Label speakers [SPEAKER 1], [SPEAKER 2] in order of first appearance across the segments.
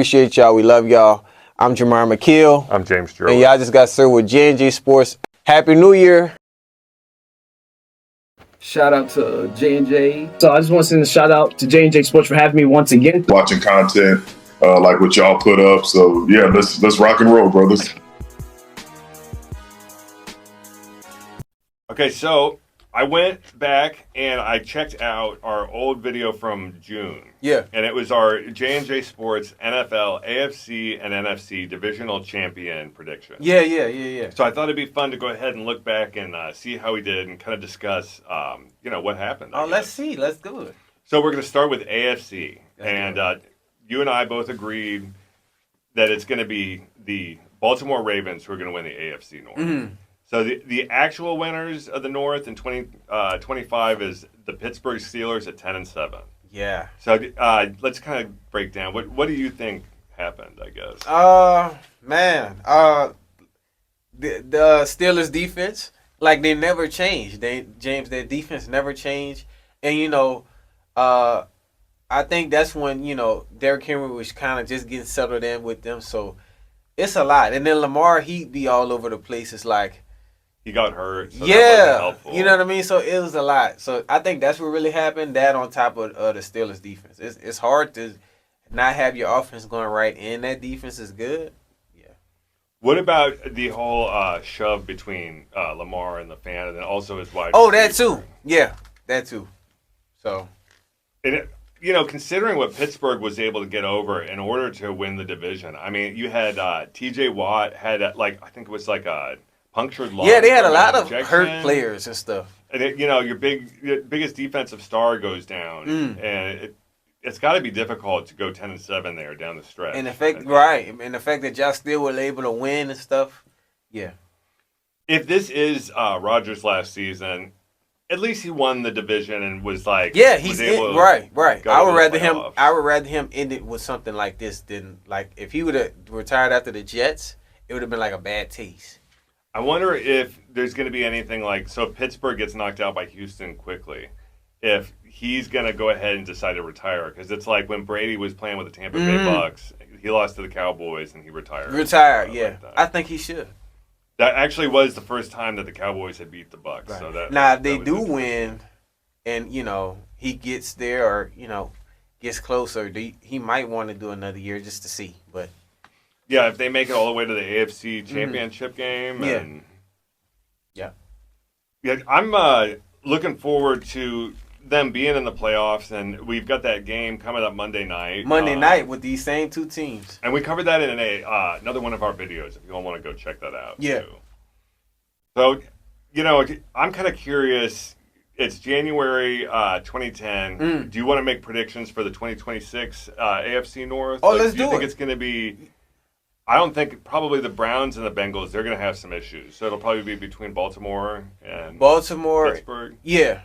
[SPEAKER 1] Appreciate y'all. We love y'all. I'm Jamar McKeel.
[SPEAKER 2] I'm James
[SPEAKER 1] And
[SPEAKER 2] Joe.
[SPEAKER 1] y'all just got served with J&J Sports. Happy New Year.
[SPEAKER 3] Shout out to J&J. So I just want to send a shout out to J&J Sports for having me once again.
[SPEAKER 4] Watching content like what y'all put up. So yeah, let's rock and roll, brothers.
[SPEAKER 2] Okay, so I went back and I checked out our old video from June.
[SPEAKER 1] Yeah.
[SPEAKER 2] And it was our J&J Sports NFL, AFC, and NFC divisional champion prediction.
[SPEAKER 1] Yeah.
[SPEAKER 2] So I thought it'd be fun to go ahead and look back and see how we did and kind of discuss, what happened. I guess.
[SPEAKER 1] Let's see. Let's do it.
[SPEAKER 2] So we're going to start with AFC. You and I both agreed that it's going to be the Baltimore Ravens who are going to win the AFC North.
[SPEAKER 1] Mm-hmm.
[SPEAKER 2] So the actual winners of the North in 2025 is the Pittsburgh Steelers at 10-7.
[SPEAKER 1] Yeah.
[SPEAKER 2] So let's kind of break down. What do you think happened, I guess?
[SPEAKER 1] The Steelers defense, like, they never changed. Their defense never changed. And, I think that's when, Derrick Henry was kind of just getting settled in with them. So it's a lot. And then Lamar, he'd be all over the place. It's like,
[SPEAKER 2] he got hurt. So
[SPEAKER 1] yeah,
[SPEAKER 2] that wasn't helpful.
[SPEAKER 1] You know what I mean? So it was a lot. So I think that's what really happened. That on top of the Steelers defense. It's hard to not have your offense going right and that defense is good. Yeah.
[SPEAKER 2] What about the whole shove between Lamar and the fan and then also his wide
[SPEAKER 1] receiver? That too. Yeah, that too. So.
[SPEAKER 2] And considering what Pittsburgh was able to get over in order to win the division, I mean, you had T.J. Watt had, I think it was like a punctured lung.
[SPEAKER 1] Yeah, they had a lot of hurt players and stuff.
[SPEAKER 2] And, your biggest defensive star goes down. And it's got to be difficult to go 10-7 there down the stretch.
[SPEAKER 1] And the fact that y'all still were able to win and stuff, yeah.
[SPEAKER 2] If this is Rodgers' last season, at least he won the division and was like,
[SPEAKER 1] yeah, he's able right. I would rather him end it with something like this than like if he would have retired after the Jets, it would have been like a bad taste.
[SPEAKER 2] I wonder if there's going to be anything like, so if Pittsburgh gets knocked out by Houston quickly, if he's going to go ahead and decide to retire. Because it's like when Brady was playing with the Tampa Bay Bucks, he lost to the Cowboys and he retired.
[SPEAKER 1] Yeah. Like I think he should.
[SPEAKER 2] That actually was the first time that the Cowboys had beat the Bucks. Right. So
[SPEAKER 1] now, if they do win and, he gets there or, gets closer, he might want to do another year just to see. But
[SPEAKER 2] yeah, if they make it all the way to the AFC Championship game.
[SPEAKER 1] Yeah,
[SPEAKER 2] I'm looking forward to them being in the playoffs, and we've got that game coming up Monday night.
[SPEAKER 1] Night with these same two teams.
[SPEAKER 2] And we covered that in another one of our videos, if you all want to go check that out.
[SPEAKER 1] Yeah.
[SPEAKER 2] Too. So, I'm kind of curious. It's January 2010. Do you want to make predictions for the 2026 AFC North?
[SPEAKER 1] Let's do it.
[SPEAKER 2] Do you think it's going to be... I don't think probably the Browns and the Bengals, they're going to have some issues. So it'll probably be between Baltimore and Pittsburgh.
[SPEAKER 1] Yeah.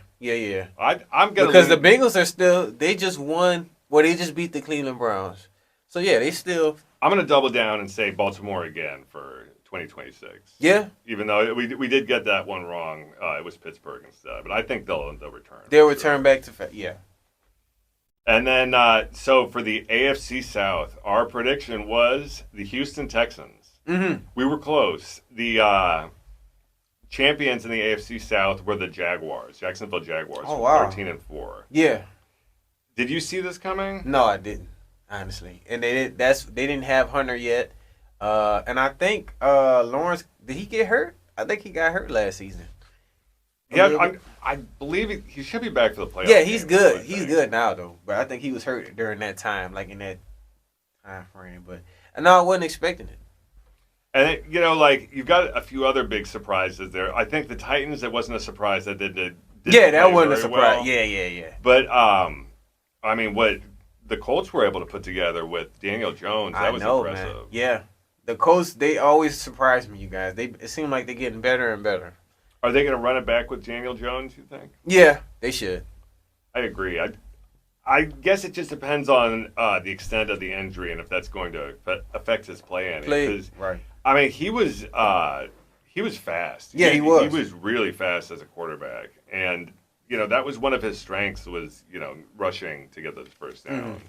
[SPEAKER 2] I'm going
[SPEAKER 1] because the Bengals are still, they just won, they just beat the Cleveland Browns. So yeah, they still.
[SPEAKER 2] I'm going to double down and say Baltimore again for 2026.
[SPEAKER 1] Yeah.
[SPEAKER 2] Even though we did get that one wrong. It was Pittsburgh instead. But I think they'll return.
[SPEAKER 1] They'll return back to, yeah.
[SPEAKER 2] And then, so for the AFC South, our prediction was the Houston Texans.
[SPEAKER 1] Mm-hmm.
[SPEAKER 2] We were close. The champions in the AFC South were the Jacksonville Jaguars.
[SPEAKER 1] Oh, wow.
[SPEAKER 2] 13-4.
[SPEAKER 1] Yeah.
[SPEAKER 2] Did you see this coming?
[SPEAKER 1] No, I didn't, honestly. And they didn't have Hunter yet. And I think Lawrence, did he get hurt? I think he got hurt last season.
[SPEAKER 2] Yeah, I believe he should be back for the playoffs.
[SPEAKER 1] Yeah, he's good. He's good now, though. But I think he was hurt during that time, like in that time frame. But no, I wasn't expecting it.
[SPEAKER 2] And, you've got a few other big surprises there. I think the Titans, it wasn't a surprise that they did.
[SPEAKER 1] That wasn't a surprise.
[SPEAKER 2] Well.
[SPEAKER 1] Yeah.
[SPEAKER 2] But, what the Colts were able to put together with Daniel Jones, that was impressive.
[SPEAKER 1] Man. Yeah. The Colts, they always surprise me, you guys. It seems like they're getting better and better.
[SPEAKER 2] Are they going to run it back with Daniel Jones, you think?
[SPEAKER 1] Yeah, they should.
[SPEAKER 2] I agree. I guess it just depends on the extent of the injury and if that's going to affect his play.
[SPEAKER 1] Right.
[SPEAKER 2] I mean, he was fast.
[SPEAKER 1] Yeah, he was.
[SPEAKER 2] He was really fast as a quarterback. And, that was one of his strengths was, rushing to get those first downs. Mm-hmm.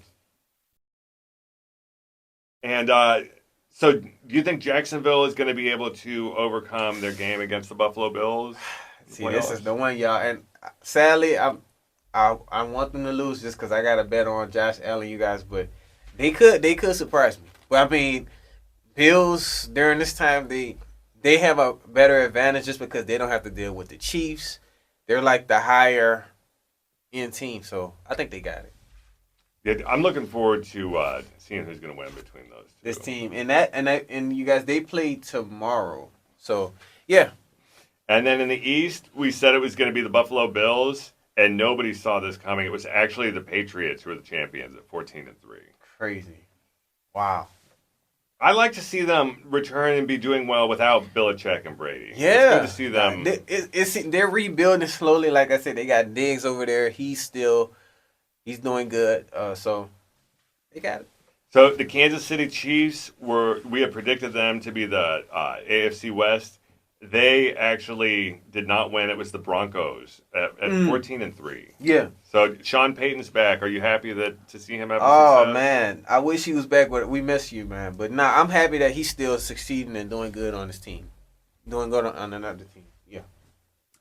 [SPEAKER 2] And so, do you think Jacksonville is going to be able to overcome their game against the Buffalo Bills?
[SPEAKER 1] See, this is the one, y'all. And sadly, I want them to lose just because I got a bet on Josh Allen, you guys. But they could surprise me. But I mean, Bills during this time they have a better advantage just because they don't have to deal with the Chiefs. They're like the higher end team, so I think they got it.
[SPEAKER 2] Yeah, I'm looking forward to seeing who's going to win between those two.
[SPEAKER 1] This team and you guys, they play tomorrow. So yeah,
[SPEAKER 2] And then in the East, we said it was going to be the Buffalo Bills, and nobody saw this coming. It was actually the Patriots who were the champions at 14-3.
[SPEAKER 1] crazy. Wow.
[SPEAKER 2] I like to see them return and be doing well without Belichick and Brady.
[SPEAKER 1] Yeah,
[SPEAKER 2] It's good to see them.
[SPEAKER 1] They're rebuilding slowly. Like I said, they got Diggs over there. He's doing good. So they got it.
[SPEAKER 2] So the Kansas City Chiefs we had predicted them to be the AFC West. They actually did not win. It was the Broncos at 14-3.
[SPEAKER 1] Yeah.
[SPEAKER 2] So Sean Payton's back. Are you happy to see him have
[SPEAKER 1] Oh
[SPEAKER 2] success?
[SPEAKER 1] man, I wish he was back. But we miss you, man. But nah, I'm happy that he's still succeeding and doing good on his team, doing good on another team. Yeah.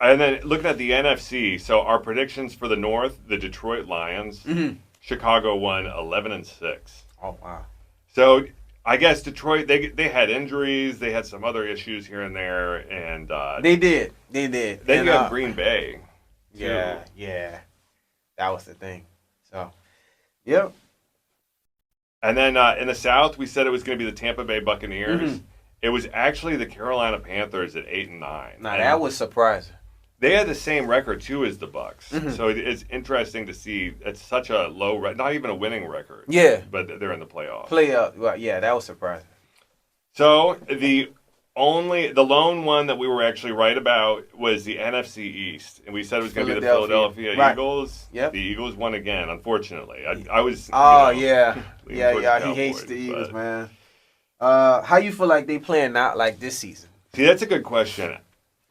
[SPEAKER 2] And then looking at the NFC, so our predictions for the North, the Detroit Lions, Chicago won 11-6.
[SPEAKER 1] Oh wow.
[SPEAKER 2] So I guess Detroit, they had injuries, they had some other issues here and there, and
[SPEAKER 1] They did.
[SPEAKER 2] then
[SPEAKER 1] And,
[SPEAKER 2] you have Green Bay. too.
[SPEAKER 1] Yeah. That was the thing. So, yep.
[SPEAKER 2] And then in the South, we said it was going to be the Tampa Bay Buccaneers. It was actually the Carolina Panthers at 8-9.
[SPEAKER 1] Now
[SPEAKER 2] And
[SPEAKER 1] that was surprising.
[SPEAKER 2] they had the same record too as the Bucks. So it's interesting to see. It's such a low, not even a winning record.
[SPEAKER 1] Yeah.
[SPEAKER 2] but they're in the playoffs.
[SPEAKER 1] Well, yeah, that was surprising.
[SPEAKER 2] So the lone one that we were actually right about was the NFC East, and we said it was going to be the Philadelphia
[SPEAKER 1] Right.
[SPEAKER 2] Eagles.
[SPEAKER 1] Yep.
[SPEAKER 2] The Eagles won again, unfortunately. I was.
[SPEAKER 1] Oh
[SPEAKER 2] you know,
[SPEAKER 1] yeah,
[SPEAKER 2] leaning
[SPEAKER 1] yeah.
[SPEAKER 2] towards
[SPEAKER 1] He
[SPEAKER 2] Cowboys,
[SPEAKER 1] hates the Eagles,
[SPEAKER 2] but-
[SPEAKER 1] man. How you feel like they playing out like this season?
[SPEAKER 2] See, that's a good question.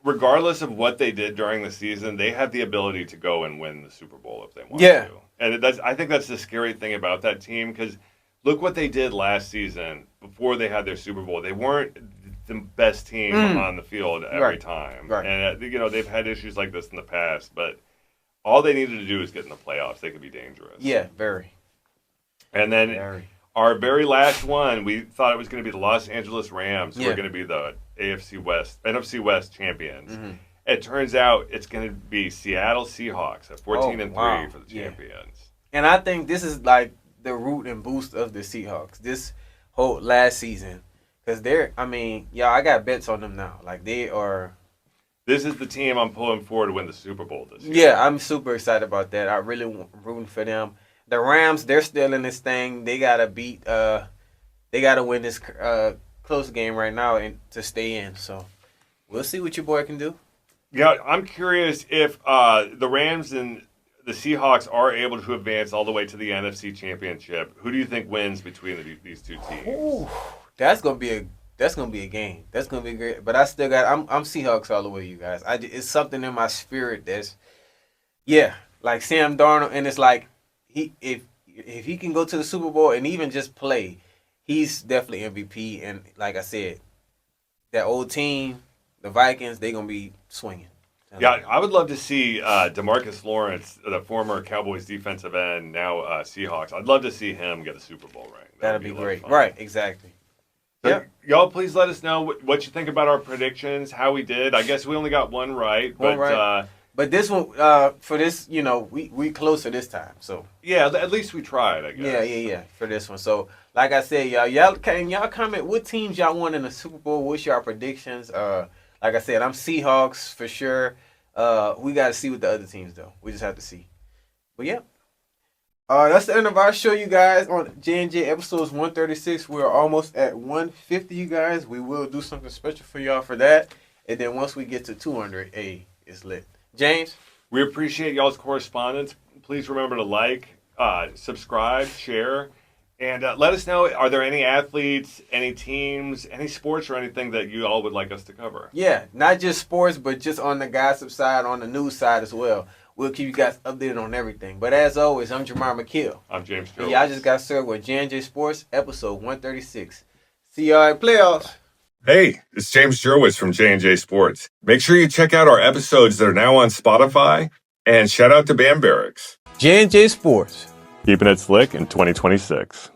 [SPEAKER 2] Regardless of what they did during the season, they have the ability to go and win the Super Bowl if they want
[SPEAKER 1] Yeah.
[SPEAKER 2] to. And I think that's the scary thing about that team, because look what they did last season before they had their Super Bowl. They weren't the best team on the field every
[SPEAKER 1] Right.
[SPEAKER 2] time.
[SPEAKER 1] Right.
[SPEAKER 2] And, they've had issues like this in the past, but all they needed to do is get in the playoffs. They could be dangerous.
[SPEAKER 1] Yeah, very.
[SPEAKER 2] And then
[SPEAKER 1] Very.
[SPEAKER 2] our very last one, we thought it was going to be the Los Angeles Rams, who
[SPEAKER 1] Yeah.
[SPEAKER 2] are going to be the NFC West champions. It turns out it's going to be Seattle Seahawks at 14-3
[SPEAKER 1] wow.
[SPEAKER 2] for the
[SPEAKER 1] Yeah.
[SPEAKER 2] champions.
[SPEAKER 1] And I think this is like the root and boost of the Seahawks this whole last season. Because I got bets on them now. Like, they are.
[SPEAKER 2] This is the team I'm pulling for to win the Super Bowl this year.
[SPEAKER 1] Yeah, I'm super excited about that. I really rooting for them. The Rams, they're still in this thing. They got to they got to win this close game right now and to stay in. So, we'll see what your boy can do.
[SPEAKER 2] Yeah, I'm curious if the Rams and the Seahawks are able to advance all the way to the NFC Championship. Who do you think wins between these two teams?
[SPEAKER 1] Ooh, that's gonna be a game. That's gonna be great. But I still I'm Seahawks all the way, you guys. It's something in my spirit that's like Sam Darnold, and it's like if he can go to the Super Bowl and even just play, he's definitely MVP. And like I said, that old team, the Vikings, they gonna be swinging.
[SPEAKER 2] Yeah, I would love to see DeMarcus Lawrence, the former Cowboys defensive end, now Seahawks. I'd love to see him get a Super Bowl ring.
[SPEAKER 1] That'd be
[SPEAKER 2] a lot of
[SPEAKER 1] great.
[SPEAKER 2] fun.
[SPEAKER 1] Right, exactly.
[SPEAKER 2] So,
[SPEAKER 1] Yep.
[SPEAKER 2] Y'all, please let us know what you think about our predictions, how we did. I guess we only got one right.
[SPEAKER 1] One
[SPEAKER 2] But
[SPEAKER 1] right. But this one, for this, we closer this time. So
[SPEAKER 2] yeah, at least we tried, I guess.
[SPEAKER 1] yeah, for this one. So like I said, y'all comment what teams y'all want in the Super Bowl. What's your predictions? Like I said, I'm Seahawks for sure. We got to see what the other teams do. We just have to see. But yeah. That's the end of our show, you guys, on J&J episodes 136. We're almost at 150, you guys. We will do something special for y'all for that. And then once we get to 200, it's lit. James?
[SPEAKER 2] We appreciate y'all's correspondence. Please remember to like, subscribe, share, and let us know, are there any athletes, any teams, any sports, or anything that you all would like us to cover?
[SPEAKER 1] Yeah, not just sports, but just on the gossip side, on the news side as well. We'll keep you guys updated on everything. But as always, I'm Jamar McKill.
[SPEAKER 2] I'm James
[SPEAKER 1] And
[SPEAKER 2] Jones.
[SPEAKER 1] y'all just got served with J&J Sports, episode 136. See y'all at playoffs.
[SPEAKER 2] Hey, it's James Jurowitz from J&J Sports. Make sure you check out our episodes that are now on Spotify, and shout out to Barracks.
[SPEAKER 1] J&J Sports.
[SPEAKER 2] Keeping it slick in 2026.